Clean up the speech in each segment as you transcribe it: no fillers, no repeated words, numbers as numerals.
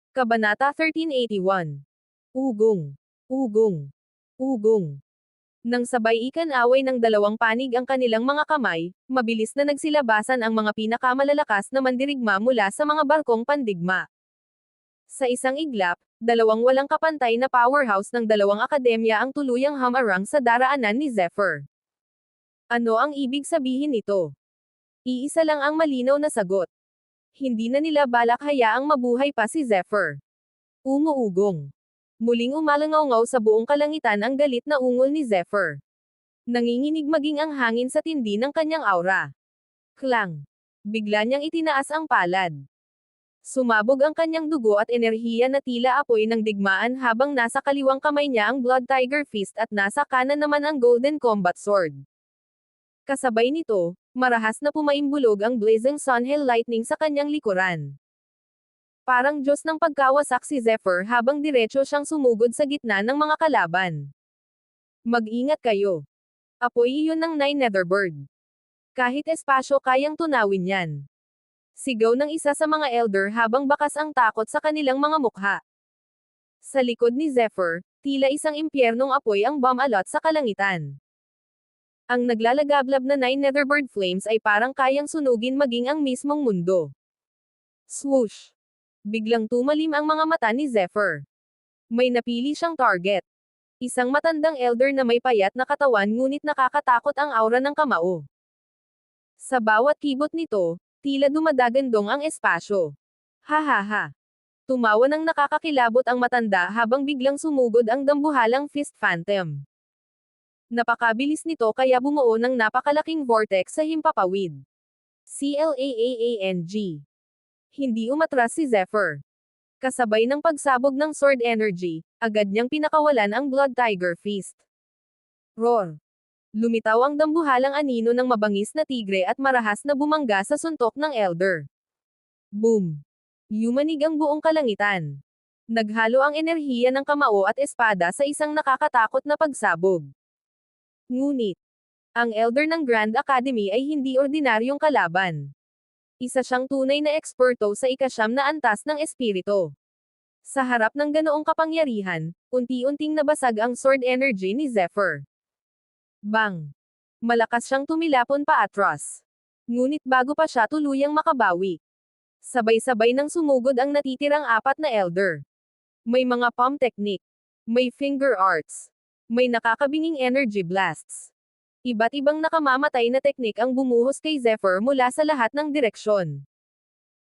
Kabanata 1381. Ugong. Ugong. Ugong. Nang sabay ikan-away ng dalawang panig ang kanilang mga kamay, mabilis na nagsilabasan ang mga pinakamalalakas na mandirigma mula sa mga barkong pandigma. Sa isang iglap, dalawang walang kapantay na powerhouse ng dalawang akademya ang tuluyang hamarang sa daraanan ni Zephyr. Ano ang ibig sabihin nito? Iisa lang ang malinaw na sagot. Hindi na nila balak hayaang mabuhay pa si Zephyr. Umuugong. Muling umalangaw-ngaw sa buong kalangitan ang galit na ungol ni Zephyr. Nanginginig maging ang hangin sa tindi ng kanyang aura. Klang. Bigla niyang itinaas ang palad. Sumabog ang kanyang dugo at enerhiya na tila apoy ng digmaan habang nasa kaliwang kamay niya ang Blood Tiger Fist at nasa kanan naman ang Golden Combat Sword. Kasabay nito, marahas na pumaimbulog ang Blazing Sunhail Lightning sa kanyang likuran. Parang Diyos ng pagkawasak si Zephyr habang diretso siyang sumugod sa gitna ng mga kalaban. Mag-ingat kayo. Apoy iyon ng Nine Netherbird. Kahit espasyo kayang tunawin yan. Sigaw ng isa sa mga elder habang bakas ang takot sa kanilang mga mukha. Sa likod ni Zephyr, tila isang impyernong apoy ang bumalot sa kalangitan. Ang naglalagablab na Nine Netherbird Flames ay parang kayang sunugin maging ang mismong mundo. Swoosh! Biglang tumalim ang mga mata ni Zephyr. May napili siyang target. Isang matandang elder na may payat na katawan ngunit nakakatakot ang aura ng kamao. Sa bawat kibot nito, tila dumadagandong ang espasyo. Ha. Tumawa ng nakakakilabot ang matanda habang biglang sumugod ang dambuhalang Fist Phantom. Napakabilis nito kaya bumuo ng napakalaking vortex sa himpapawid. CLAAANG. Hindi umatras si Zephyr. Kasabay ng pagsabog ng sword energy, agad niyang pinakawalan ang Blood Tiger Fist. Roar! Lumitaw ang dambuhalang anino ng mabangis na tigre at marahas na bumangga sa suntok ng elder. Boom! Yumanig ang buong kalangitan. Naghalo ang enerhiya ng kamao at espada sa isang nakakatakot na pagsabog. Ngunit, ang elder ng Grand Academy ay hindi ordinaryong kalaban. Isa siyang tunay na eksperto sa ikasyam na antas ng espirito. Sa harap ng ganoong kapangyarihan, unti-unting nabasag ang sword energy ni Zephyr. Bang! Malakas siyang tumilapon paatras. Ngunit bago pa siya tuluyang makabawi, sabay-sabay nang sumugod ang natitirang apat na elder. May mga palm technique. May finger arts. May nakakabinging energy blasts. Iba't ibang nakamamatay na teknik ang bumuhos kay Zephyr mula sa lahat ng direksyon.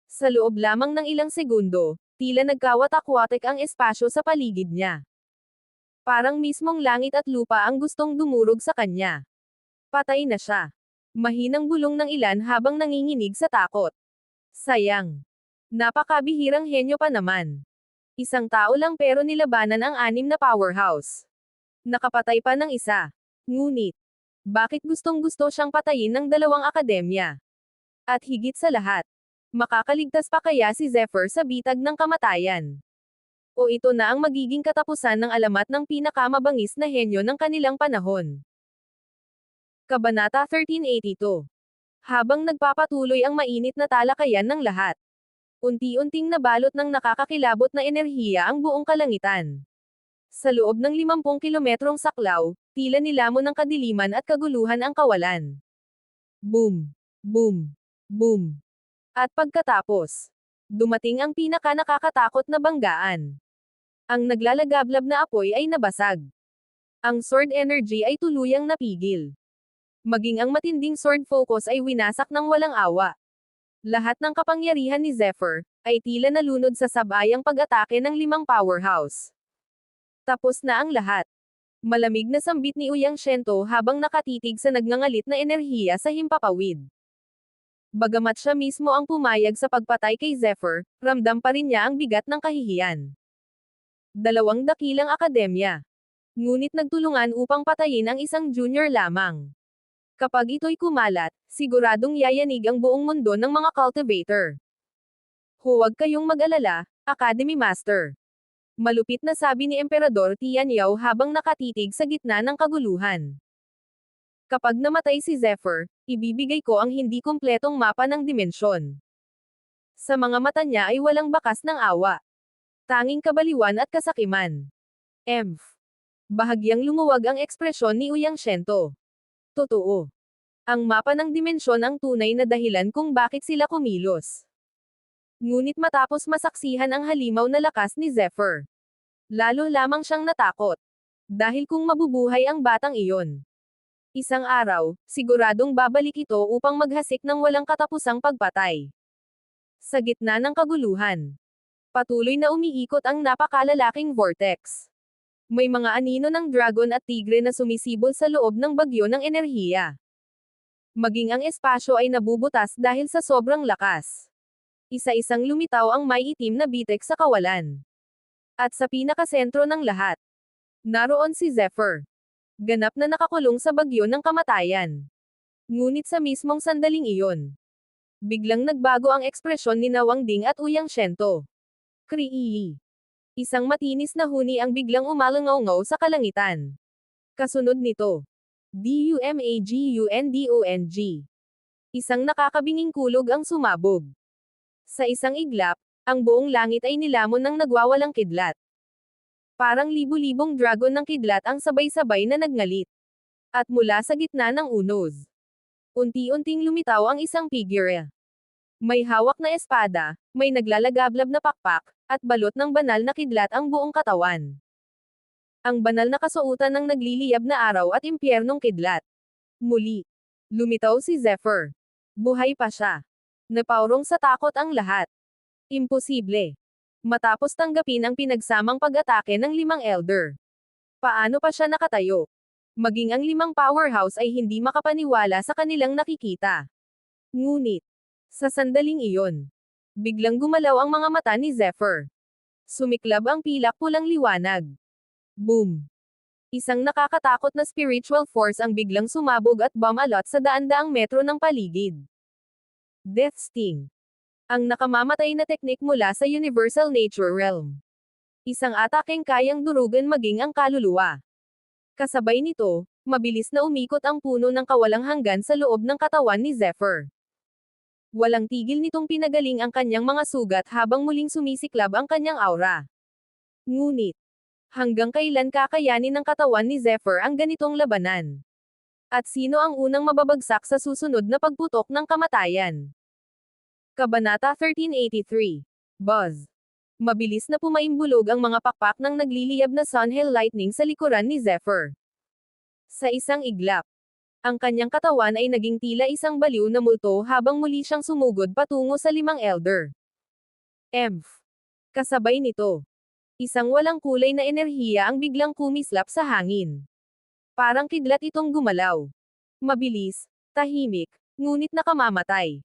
Sa loob lamang ng ilang segundo, tila nagkawatak-watak ang espasyo sa paligid niya. Parang mismong langit at lupa ang gustong dumurog sa kanya. Patay na siya. Mahinang bulong ng ilan habang nanginginig sa takot. Sayang. Napakabihirang henyo pa naman. Isang tao lang pero nilabanan ang anim na powerhouse. Nakapatay pa ng isa. Ngunit, bakit gustong-gusto siyang patayin ng dalawang akademya? At higit sa lahat, makakaligtas pa kaya si Zephyr sa bitag ng kamatayan? O ito na ang magiging katapusan ng alamat ng pinakamabangis na henyo ng kanilang panahon? Kabanata 1382. Habang nagpapatuloy ang mainit na talakayan ng lahat, unti-unting nabalot ng nakakakilabot na enerhiya ang buong kalangitan. Sa loob ng 50 kilometrong saklaw, tila nilamon ng kadiliman at kaguluhan ang kawalan. Boom! Boom! Boom! At pagkatapos, dumating ang pinaka-nakakatakot na banggaan. Ang naglalagablab na apoy ay nabasag. Ang sword energy ay tuluyang napigil. Maging ang matinding sword focus ay winasak ng walang awa. Lahat ng kapangyarihan ni Zephyr ay tila nalunod sa sabayang pag-atake ng 5 powerhouse. Tapos na ang lahat. Malamig na sambit ni Uyang Shento habang nakatitig sa nagngangalit na enerhiya sa himpapawid. Bagamat siya mismo ang pumayag sa pagpatay kay Zephyr, ramdam pa rin niya ang bigat ng kahihiyan. Dalawang dakilang akademya. Ngunit nagtulungan upang patayin ang isang junior lamang. Kapag ito'y kumalat, siguradong yayanig ang buong mundo ng mga cultivator. Huwag kayong mag-alala, Academy Master. Malupit na sabi ni Emperador Tianyao habang nakatitig sa gitna ng kaguluhan. Kapag namatay si Zephyr, ibibigay ko ang hindi kumpletong mapa ng dimensyon. Sa mga mata niya ay walang bakas ng awa. Tanging kabaliwan at kasakiman. Bahagyang lumuwag ang ekspresyon ni Uyang Shento. Totoo. Ang mapa ng dimensyon ang tunay na dahilan kung bakit sila kumilos. Ngunit matapos masaksihan ang halimaw na lakas ni Zephyr, lalo lamang siyang natakot. Dahil kung mabubuhay ang batang iyon, isang araw, siguradong babalik ito upang maghasik ng walang katapusang pagpatay. Sa gitna ng kaguluhan, patuloy na umiikot ang napakalalaking vortex. May mga anino ng dragon at tigre na sumisibol sa loob ng bagyo ng enerhiya. Maging ang espasyo ay nabubutas dahil sa sobrang lakas. Isa-isang lumitaw ang may itim na bitek sa kawalan. At sa pinakasentro ng lahat, naroon si Zephyr. Ganap na nakakulong sa bagyo ng kamatayan. Ngunit sa mismong sandaling iyon, biglang nagbago ang ekspresyon ni Wang Ding at Uyang Shento. Kriiyi. Isang matinis na huni ang biglang umalangaw-ngaw sa kalangitan. Kasunod nito, Dumagundong. Isang nakakabinging kulog ang sumabog. Sa isang iglap, ang buong langit ay nilamon ng nagwawalang kidlat. Parang libu-libong dragon ng kidlat ang sabay-sabay na nagngalit. At mula sa gitna ng unos, unti-unting lumitaw ang isang figure. May hawak na espada, may naglalagablab na pakpak, at balot ng banal na kidlat ang buong katawan. Ang banal na kasuotan ng nagliliyab na araw at impyernong kidlat. Muli, lumitaw si Zephyr. Buhay pa siya. Napaurong sa takot ang lahat. Imposible. Matapos tanggapin ang pinagsamang pag-atake ng 5 elder. Paano pa siya nakatayo? Maging ang 5 powerhouse ay hindi makapaniwala sa kanilang nakikita. Ngunit, sa sandaling iyon, biglang gumalaw ang mga mata ni Zephyr. Sumiklab ang pilak pulang liwanag. Boom! Isang nakakatakot na spiritual force ang biglang sumabog at bumalot sa daan-daang metro ng paligid. Death Sting. Ang nakamamatay na teknik mula sa Universal Nature Realm. Isang atakeng kayang durugan maging ang kaluluwa. Kasabay nito, mabilis na umikot ang puno ng kawalang hanggan sa loob ng katawan ni Zephyr. Walang tigil nitong pinagaling ang kanyang mga sugat habang muling sumisiklab ang kanyang aura. Ngunit, hanggang kailan kakayanin ng katawan ni Zephyr ang ganitong labanan? At sino ang unang mababagsak sa susunod na pagputok ng kamatayan? Kabanata 1383. Buzz. Mabilis na pumaimbulog ang mga pakpak ng nagliliyab na Sunhail Lightning sa likuran ni Zephyr. Sa isang iglap, ang kanyang katawan ay naging tila isang baliw na multo habang muli siyang sumugod patungo sa 5 elder. Kasabay nito, isang walang kulay na enerhiya ang biglang kumislap sa hangin. Parang kidlat itong gumalaw. Mabilis, tahimik, ngunit nakamamatay.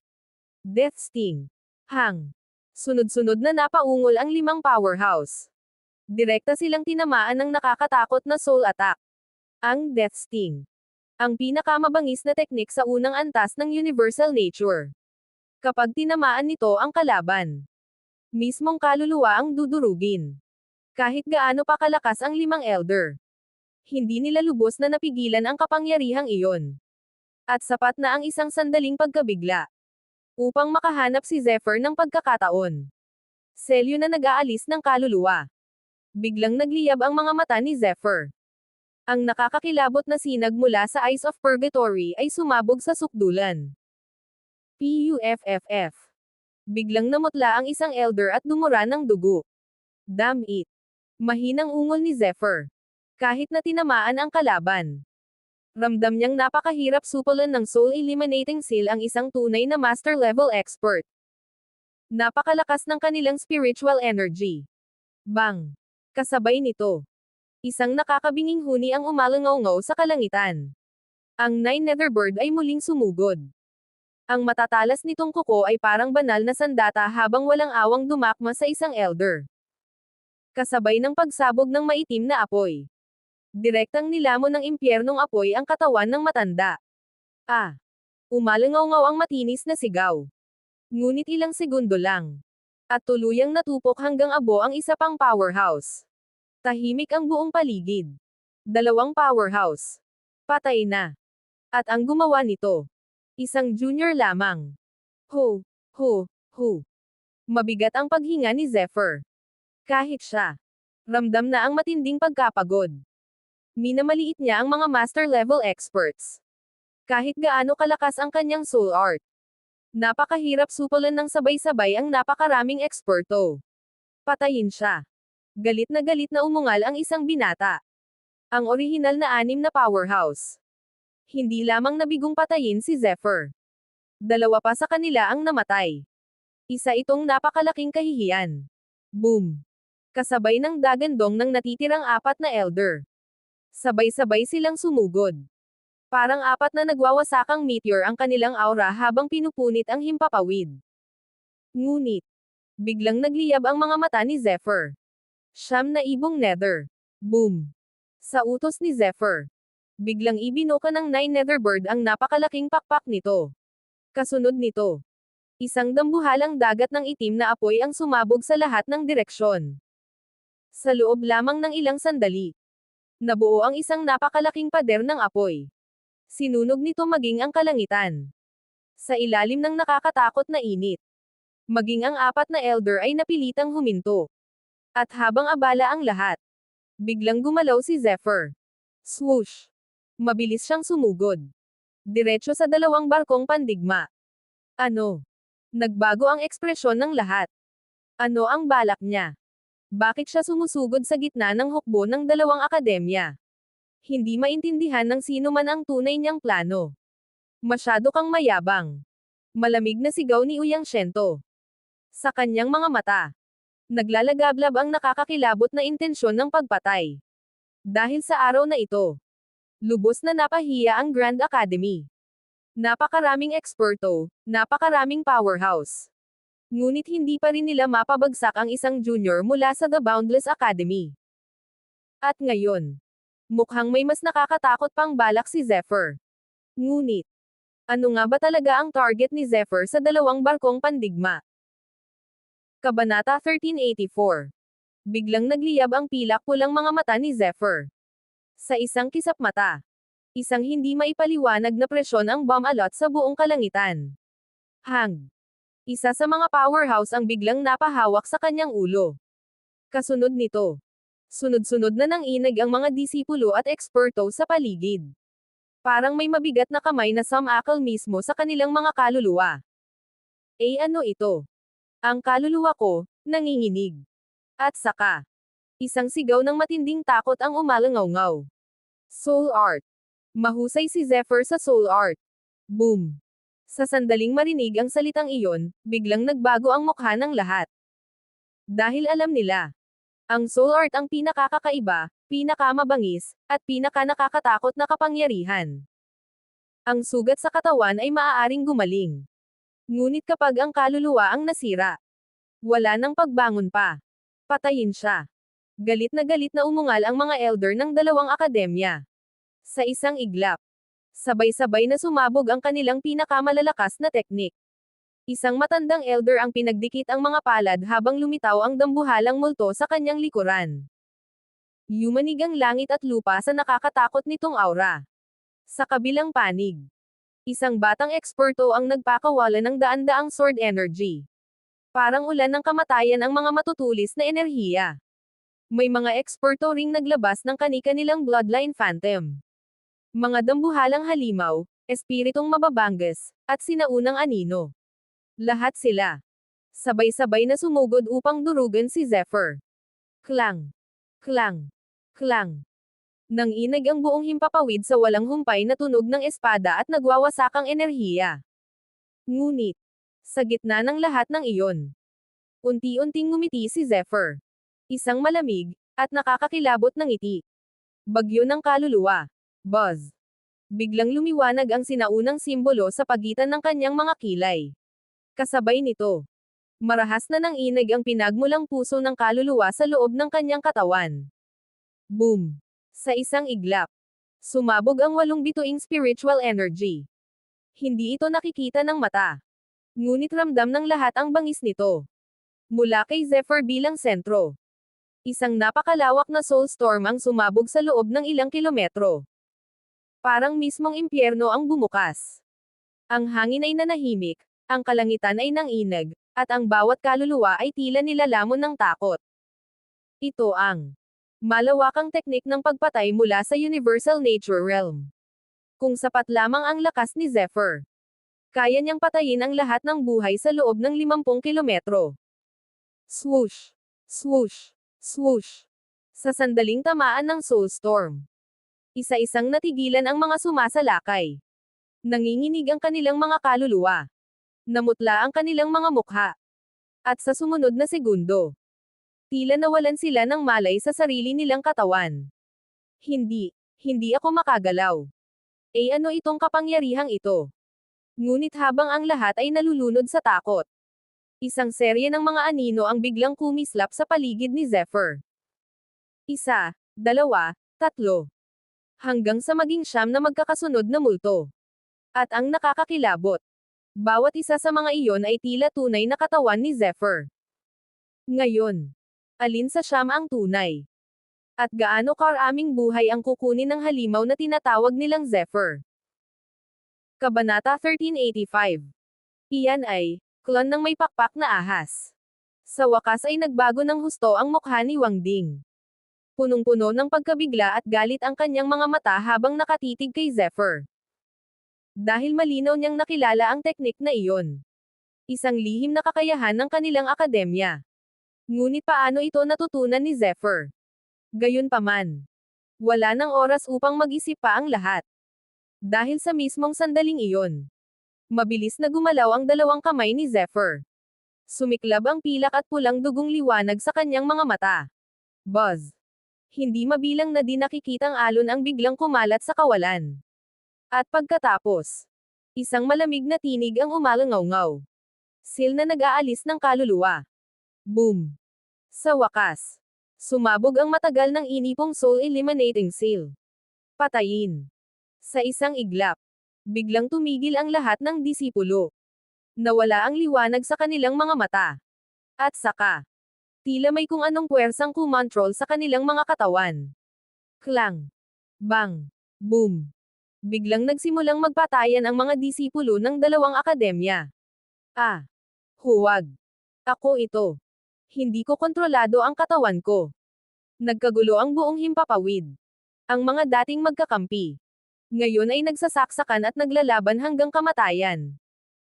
Death Sting. Sunod-sunod na napaungol ang 5 powerhouse. Direkta silang tinamaan ng nakakatakot na soul attack. Ang Death Sting. Ang pinakamabangis na teknik sa unang antas ng Universal Nature. Kapag tinamaan nito ang kalaban, mismong kaluluwa ang dudurugin. Kahit gaano pa kalakas ang 5 elder, hindi nila lubos na napigilan ang kapangyarihang iyon. At sapat na ang isang sandaling pagkabigla upang makahanap si Zephyr ng pagkakataon. Selyo na nag-aalis ng kaluluwa. Biglang nagliyab ang mga mata ni Zephyr. Ang nakakakilabot na sinag mula sa Eyes of Purgatory ay sumabog sa sukdulan. Puff. Biglang namutla ang isang elder at dumura ng dugo. Damn it. Mahinang ungol ni Zephyr. Kahit na tinamaan ang kalaban, ramdam niyang napakahirap supulan ng Soul Eliminating Seal ang isang tunay na master level expert. Napakalakas ng kanilang spiritual energy. Bang! Kasabay nito, isang nakakabinging huni ang umalangaw-ngaw sa kalangitan. Ang 9 Netherbird ay muling sumugod. Ang matatalas nitong kuko ay parang banal na sandata habang walang awang dumakma sa isang elder. Kasabay ng pagsabog ng maitim na apoy. Direktang nilamon ng impyernong apoy ang katawan ng matanda. Umalangaw-ngaw ang matinis na sigaw. Ngunit ilang segundo lang. At tuluyang natupok hanggang abo ang isa pang powerhouse. Tahimik ang buong paligid. 2 powerhouse. Patay na. At ang gumawa nito, isang junior lamang. Mabigat ang paghinga ni Zephyr. Kahit siya, ramdam na ang matinding pagkapagod. Minamaliit niya ang mga master-level experts. Kahit gaano kalakas ang kanyang soul art. Napakahirap supulan ng sabay-sabay ang napakaraming eksperto. Patayin siya. Galit na umungal ang isang binata. Ang orihinal na 6 na powerhouse. Hindi lamang nabigong patayin si Zephyr. 2 pa sa kanila ang namatay. Isa itong napakalaking kahihiyan. Boom! Kasabay ng dagandong ng natitirang 4 na elder. Sabay-sabay silang sumugod. Parang 4 na nagwawasakang meteor ang kanilang aura habang pinupunit ang himpapawid. Ngunit, biglang nagliyab ang mga mata ni Zephyr. 9 na ibong nether. Boom! Sa utos ni Zephyr. Biglang ibinoka ng 9 netherbird ang napakalaking pakpak nito. Kasunod nito, isang dambuhalang dagat ng itim na apoy ang sumabog sa lahat ng direksyon. Sa loob lamang ng ilang sandali, nabuo ang isang napakalaking pader ng apoy. Sinunog nito maging ang kalangitan. Sa ilalim ng nakakatakot na init, maging ang 4 na elder ay napilitang huminto. At habang abala ang lahat, biglang gumalaw si Zephyr. Swoosh! Mabilis siyang sumugod. Diretso sa 2 barkong pandigma. Ano? Nagbago ang ekspresyon ng lahat. Ano ang balak niya? Bakit siya sumusugod sa gitna ng hukbo ng 2 akademya? Hindi maintindihan ng sino man ang tunay niyang plano. Masyado kang mayabang. Malamig na sigaw ni Uyang Shento. Sa kanyang mga mata, naglalagablab ang nakakakilabot na intensyon ng pagpatay. Dahil sa araw na ito, lubos na napahiya ang Grand Academy. Napakaraming eksperto, napakaraming powerhouse. Ngunit hindi pa rin nila mapabagsak ang isang junior mula sa The Boundless Academy. At ngayon, mukhang may mas nakakatakot pang balak si Zephyr. Ngunit, ano nga ba talaga ang target ni Zephyr sa 2 barkong pandigma? Kabanata 1384. Biglang nagliyab ang pilak-pulang mga mata ni Zephyr. Sa isang kisap mata, isang hindi maipaliwanag na presyon ang bumalot sa buong kalangitan. Hang! Isa sa mga powerhouse ang biglang napahawak sa kanyang ulo. Kasunod nito, sunod-sunod na nang inag ang mga disipulo at eksperto sa paligid. Parang may mabigat na kamay na sumakal mismo sa kanilang mga kaluluwa. Ano ito? Ang kaluluwa ko, nanginginig. At saka, isang sigaw ng matinding takot ang umalangaw-ngaw. Soul Art. Mahusay si Zephyr sa Soul Art. Boom! Sa sandaling marinig ang salitang iyon, biglang nagbago ang mukha ng lahat. Dahil alam nila, ang Soul Art ang pinakakakaiba, pinakamabangis, at pinakanakakatakot na kapangyarihan. Ang sugat sa katawan ay maaaring gumaling. Ngunit kapag ang kaluluwa ang nasira, wala nang pagbangon pa. Patayin siya. Galit na umungal ang mga elder ng 2 akademya. Sa isang iglap, sabay-sabay na sumabog ang kanilang pinakamalalakas na teknik. Isang matandang elder ang pinagdikit ang mga palad habang lumitaw ang dambuhalang multo sa kanyang likuran. Yumanig ang langit at lupa sa nakakatakot nitong aura. Sa kabilang panig, isang batang eksperto ang nagpakawala ng daan-daang sword energy. Parang ulan ng kamatayan ang mga matutulis na enerhiya. May mga eksperto ring naglabas ng kani-kanilang bloodline phantom. Mga dambuhalang halimaw, espiritong mababangges, at sinaunang anino. Lahat sila. Sabay-sabay na sumugod upang durugan si Zephyr. Klang! Klang! Klang! Nang inag ang buong himpapawid sa walang humpay na tunog ng espada at nagwawasakang enerhiya. Ngunit, sa gitna ng lahat ng iyon, unti-unting ngumiti si Zephyr. Isang malamig, at nakakakilabot na ngiti. Bagyo ng kaluluwa. Buzz. Biglang lumiwanag ang sinaunang simbolo sa pagitan ng kanyang mga kilay. Kasabay nito, marahas na nang inag ang pinagmulang puso ng kaluluwa sa loob ng kanyang katawan. Boom! Sa isang iglap, sumabog ang 8 bituing spiritual energy. Hindi ito nakikita ng mata. Ngunit ramdam ng lahat ang bangis nito. Mula kay Zephyr bilang sentro. Isang napakalawak na soul storm ang sumabog sa loob ng ilang kilometro. Parang mismong impyerno ang bumukas. Ang hangin ay nanahimik, ang kalangitan ay nanginag, at ang bawat kaluluwa ay tila nilalamon ng takot. Ito ang malawakang teknik ng pagpatay mula sa Universal Nature Realm. Kung sapat lamang ang lakas ni Zephyr, kaya niyang patayin ang lahat ng buhay sa loob ng 50 kilometro. Swoosh! Swoosh! Swoosh! Sa sandaling tamaan ng Soulstorm, isa-isang natigilan ang mga sumasalakay. Nanginginig ang kanilang mga kaluluwa. Namutla ang kanilang mga mukha. At sa sumunod na segundo, tila nawalan sila ng malay sa sarili nilang katawan. Hindi ako makagalaw. Ano itong kapangyarihang ito? Ngunit habang ang lahat ay nalulunod sa takot, isang serye ng mga anino ang biglang kumislap sa paligid ni Zephyr. 1, 2, 3. Hanggang sa maging 9 na magkakasunod na multo. At ang nakakakilabot, bawat isa sa mga iyon ay tila tunay na katawan ni Zephyr. Ngayon, alin sa 9 ang tunay? At gaano karaming buhay ang kukunin ng halimaw na tinatawag nilang Zephyr? Kabanata 1385. Iyan ay, klon ng may pakpak na ahas. Sa wakas ay nagbago ng husto ang mukha ni Wang Ding. Punong-puno ng pagkabigla at galit ang kanyang mga mata habang nakatitig kay Zephyr. Dahil malinaw niyang nakilala ang teknik na iyon. Isang lihim na kakayahan ng kanilang akademya. Ngunit paano ito natutunan ni Zephyr? Gayunpaman, wala nang oras upang mag-isip pa ang lahat. Dahil sa mismong sandaling iyon, mabilis na gumalaw ang dalawang kamay ni Zephyr. Sumiklab ang pilak at pulang dugong liwanag sa kanyang mga mata. Buzz! Hindi mabilang na di nakikitang alon ang biglang kumalat sa kawalan. At pagkatapos, isang malamig na tinig ang umalangaw-ngaw. Seal na nag-aalis ng kaluluwa. Boom! Sa wakas, sumabog ang matagal ng inipong soul eliminating seal. Patayin. Sa isang iglap, biglang tumigil ang lahat ng disipulo. Nawala ang liwanag sa kanilang mga mata. At saka, tila may kung anong puwersang kumontrol sa kanilang mga katawan. Klang! Bang! Boom! Biglang nagsimulang magpatayan ang mga disipulo ng dalawang akademya. Huwag! Ako ito! Hindi ko kontrolado ang katawan ko. Nagkagulo ang buong himpapawid. Ang mga dating magkakampi, ngayon ay nagsasaksakan at naglalaban hanggang kamatayan.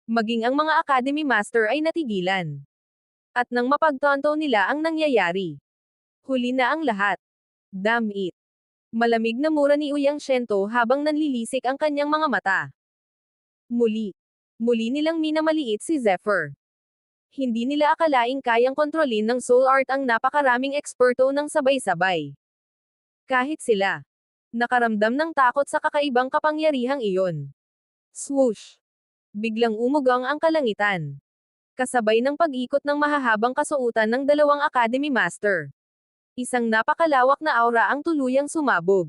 Maging ang mga Academy Master ay natigilan. At nang mapagtanto nila ang nangyayari, huli na ang lahat. Damn it! Malamig na mura ni Ouyang Shento habang nanlilisik ang kanyang mga mata. Muli nilang minamaliit si Zephyr. Hindi nila akalaing kayang kontrolin ng soul art ang napakaraming eksperto ng sabay-sabay. Kahit sila, nakaramdam ng takot sa kakaibang kapangyarihang iyon. Swoosh! Biglang umugang ang kalangitan. Kasabay ng pag-ikot ng mahahabang kasuotan ng dalawang Academy Master. Isang napakalawak na aura ang tuluyang sumabog.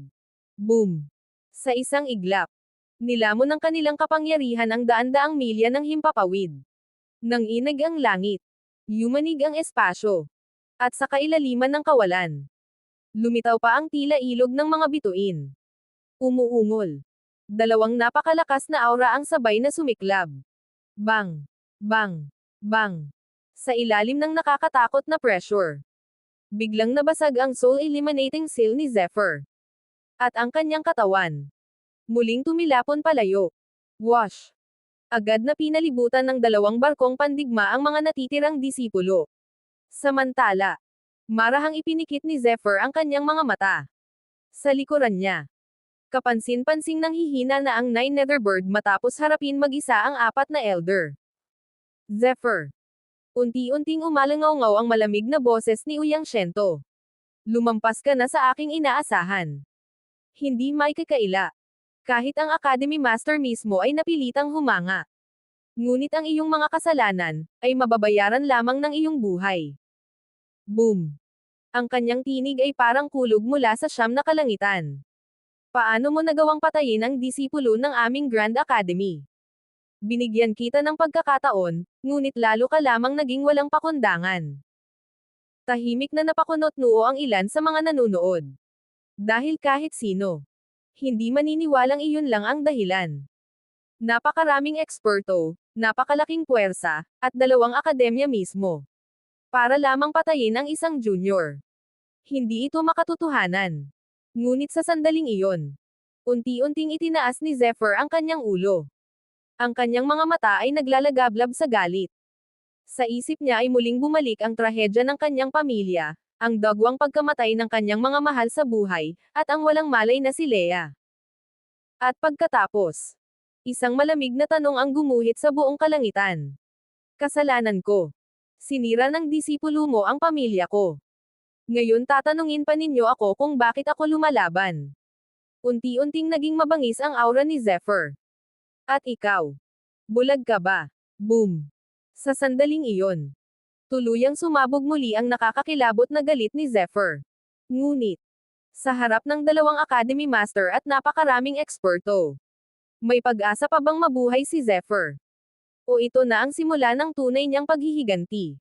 Boom! Sa isang iglap, nilamon ng kanilang kapangyarihan ang daan-daang milya ng himpapawid. Nanginig ang langit. Yumanig ang espasyo. At sa kailaliman ng kawalan, lumitaw pa ang tila ilog ng mga bituin. Umuungol. Dalawang napakalakas na aura ang sabay na sumiklab. Bang! Bang! Bang! Sa ilalim ng nakakatakot na pressure, biglang nabasag ang soul eliminating seal ni Zephyr. At ang kanyang katawan, muling tumilapon palayo. Wash! Agad na pinalibutan ng dalawang barkong pandigma ang mga natitirang disipulo. Samantala, marahang ipinikit ni Zephyr ang kanyang mga mata. Sa likuran niya, kapansin-pansing nang hihina na ang Nine Netherbird matapos harapin mag-isa ang 4 na Elder. Zephyr. Unti-unting umalangaw-ngaw ang malamig na boses ni Ouyang Shento. Lumampas ka na sa aking inaasahan. Hindi may kakaila. Kahit ang Academy Master mismo ay napilitang humanga. Ngunit ang iyong mga kasalanan, ay mababayaran lamang ng iyong buhay. Boom! Ang kanyang tinig ay parang kulog mula sa 9 na kalangitan. Paano mo nagawang patayin ang disipulo ng aming Grand Academy? Binigyan kita ng pagkakataon, ngunit lalo ka lamang naging walang pakundangan. Tahimik na napakunot noo ang ilan sa mga nanunood. Dahil kahit sino, hindi maniniwalang iyon lang ang dahilan. Napakaraming eksperto, napakalaking puwersa, at dalawang akademya mismo. Para lamang patayin ang isang junior. Hindi ito makatotohanan. Ngunit sa sandaling iyon, unti-unting itinaas ni Zephyr ang kanyang ulo. Ang kanyang mga mata ay naglalagablab sa galit. Sa isip niya ay muling bumalik ang trahedya ng kanyang pamilya, ang dagwang pagkamatay ng kanyang mga mahal sa buhay, at ang walang malay na si Leia. At pagkatapos, isang malamig na tanong ang gumuhit sa buong kalangitan. Kasalanan ko. Sinira ng disipulo mo ang pamilya ko. Ngayon tatanungin pa ninyo ako kung bakit ako lumalaban. Unti-unting naging mabangis ang aura ni Zephyr. At ikaw? Bulag ka ba? Boom! Sa sandaling iyon, tuluyang sumabog muli ang nakakakilabot na galit ni Zephyr. Ngunit, sa harap ng dalawang Academy Master at napakaraming eksperto, may pag-asa pa bang mabuhay si Zephyr? O ito na ang simula ng tunay niyang paghihiganti?